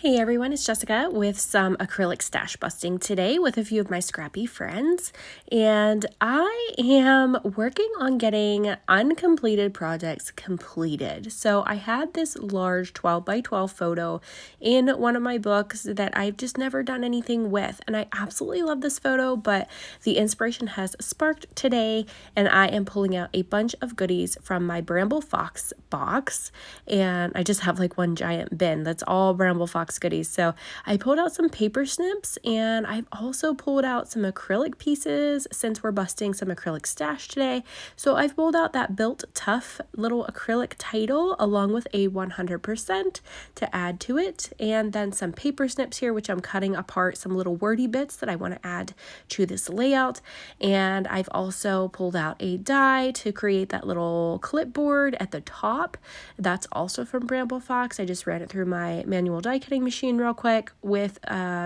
Hey everyone, it's Jessica with some acrylic stash busting today with a few of my scrappy friends, and I am working on getting uncompleted projects completed. So I had this large 12 by 12 photo in one of my books that I've just never done anything with, and I absolutely love this photo, but the inspiration has sparked today, and I am pulling out a bunch of goodies from my Bramble Fox box, and I just have like one giant bin that's all Bramble Fox goodies. So I pulled out some paper snips, and I've also pulled out some acrylic pieces since we're busting some acrylic stash today. So I've pulled out that Built Tough little acrylic title along with a 100% to add to it, and then some paper snips here, which I'm cutting apart some little wordy bits that I want to add to this layout. And I've also pulled out a die to create that little clipboard at the top. That's also from Bramble Fox. I just ran it through my manual die cutting machine real quick with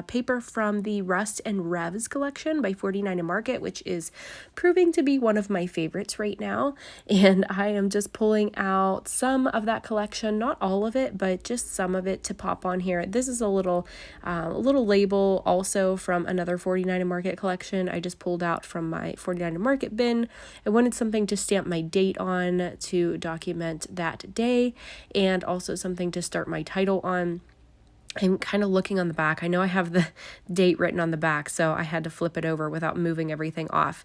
paper from the Rust and Revs collection by 49 Market, which is proving to be one of my favorites right now. And I am just pulling out some of that collection, not all of it, but just some of it to pop on here. This is a little label also from another 49 Market collection I just pulled out from my 49 Market bin. I wanted something to stamp my date on to document that day, and also something to start my title on. I'm kind of looking on the back. I know I have the date written on the back, so I had to flip it over without moving everything off.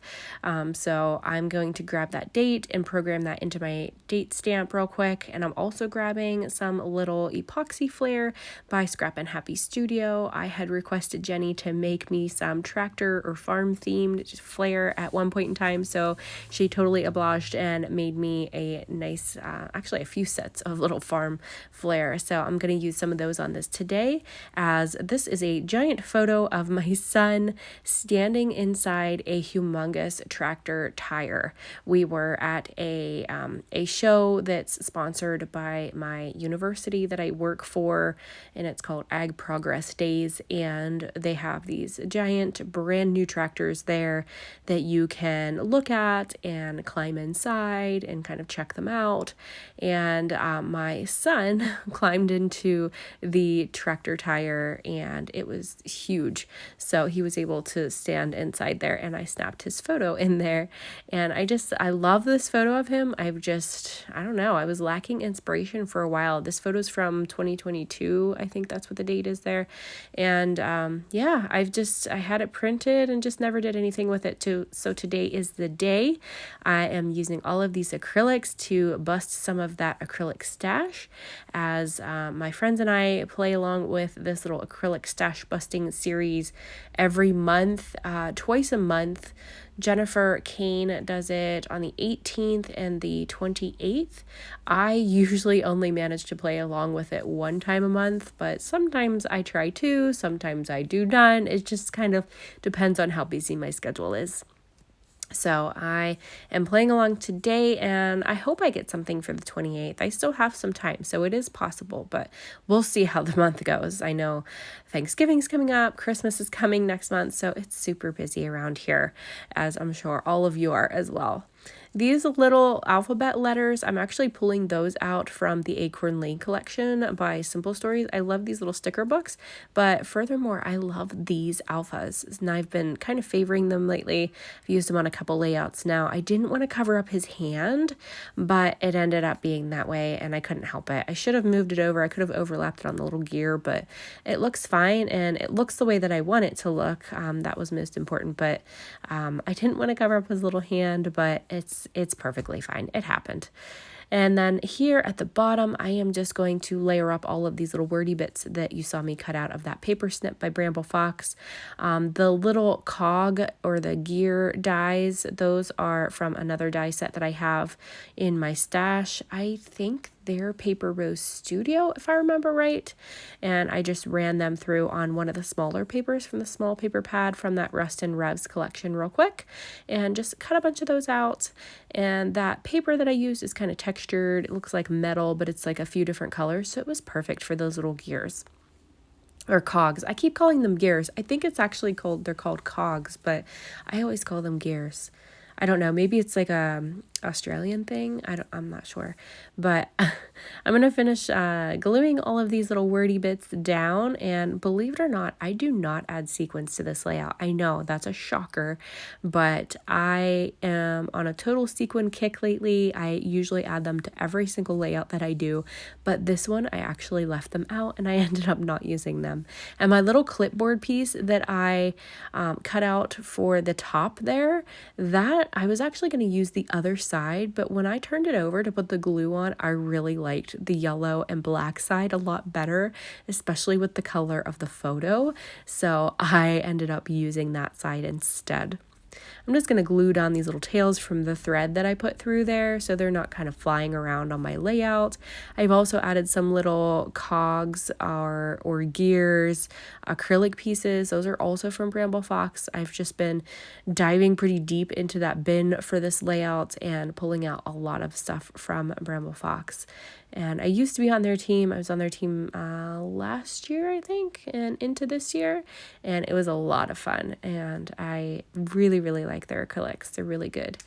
So I'm going to grab that date and program that into my date stamp real quick. And I'm also grabbing some little epoxy Flair by Scrappin Happy Studio. I had requested Jenny to make me some tractor or farm themed Flair at one point in time, so she totally obliged and made me a nice, actually a few sets of little farm Flair. So I'm going to use some of those on this today, as this is a giant photo of my son standing inside a humongous tractor tire. We were at a show that's sponsored by my university that I work for, and it's called Ag Progress Days, and they have these giant brand new tractors there that you can look at and climb inside and kind of check them out. And my son climbed into the tractor tire, and it was huge, so he was able to stand inside there, and I snapped his photo in there. And I love this photo of him. I don't know, I was lacking inspiration for a while. This photo's from 2022, I think that's what the date is there. And yeah, I had it printed and just never did anything with it too. So today is the day. I am using all of these acrylics to bust some of that acrylic stash, as my friends and I play along with this little acrylic stash busting series every month, twice a month. Jennifer Kane does it on the 18th and the 28th. I usually only manage to play along with it one time a month, but sometimes I try to, sometimes I do none. It just kind of depends on how busy my schedule is. So I am playing along today, and I hope I get something for the 28th. I still have some time, so it is possible, but we'll see how the month goes. I know Thanksgiving's coming up, Christmas is coming next month, so it's super busy around here, as I'm sure all of you are as well. These little alphabet letters, I'm actually pulling those out from the Acorn Lane collection by Simple Stories. I love these little sticker books, but furthermore, I love these alphas, and I've been kind of favoring them lately. I've used them on a couple layouts now. I didn't want to cover up his hand, but it ended up being that way, and I couldn't help it. I should have moved it over. I could have overlapped it on the little gear, but it looks fine, and it looks the way that I want it to look. That was most important, but I didn't want to cover up his little hand, but it's perfectly fine. It happened. And then here at the bottom, I am just going to layer up all of these little wordy bits that you saw me cut out of that paper snip by Bramble Fox. The little cog or the gear dies, those are from another die set that I have in my stash. I think they're Paper Rose Studio, if I remember right. And I just ran them through on one of the smaller papers from the small paper pad from that Rust and Revs collection real quick, and just cut a bunch of those out. And that paper that I used is kind of textured. It looks like metal, but it's like a few different colors, so it was perfect for those little gears. Or cogs. I keep calling them gears. I think it's actually they're called cogs, but I always call them gears. I don't know, maybe it's like a Australian thing. I'm not sure, but I'm gonna finish gluing all of these little wordy bits down. And believe it or not, I do not add sequins to this layout. I know that's a shocker, but I am on a total sequin kick lately. I usually add them to every single layout that I do, but this one I actually left them out and I ended up not using them. And my little clipboard piece that I cut out for the top there, that I was actually going to use the other side, but when I turned it over to put the glue on, I really liked the yellow and black side a lot better, especially with the color of the photo. So I ended up using that side instead. I'm just going to glue down these little tails from the thread that I put through there so they're not kind of flying around on my layout. I've also added some little cogs or gears, acrylic pieces. Those are also from Bramble Fox. I've just been diving pretty deep into that bin for this layout and pulling out a lot of stuff from Bramble Fox. And I used to be on their team. I was on their team last year, I think, and into this year. And it was a lot of fun. And I really, really like their acrylics. They're really good.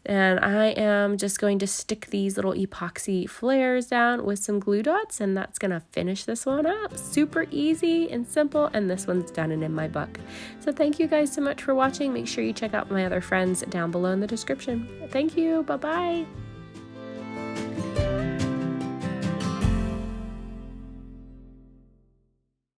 And I am just going to stick these little epoxy flares down with some glue dots. And that's going to finish this one up. Super easy and simple. And this one's done and in my book. So thank you guys so much for watching. Make sure you check out my other friends down below in the description. Thank you. Bye-bye.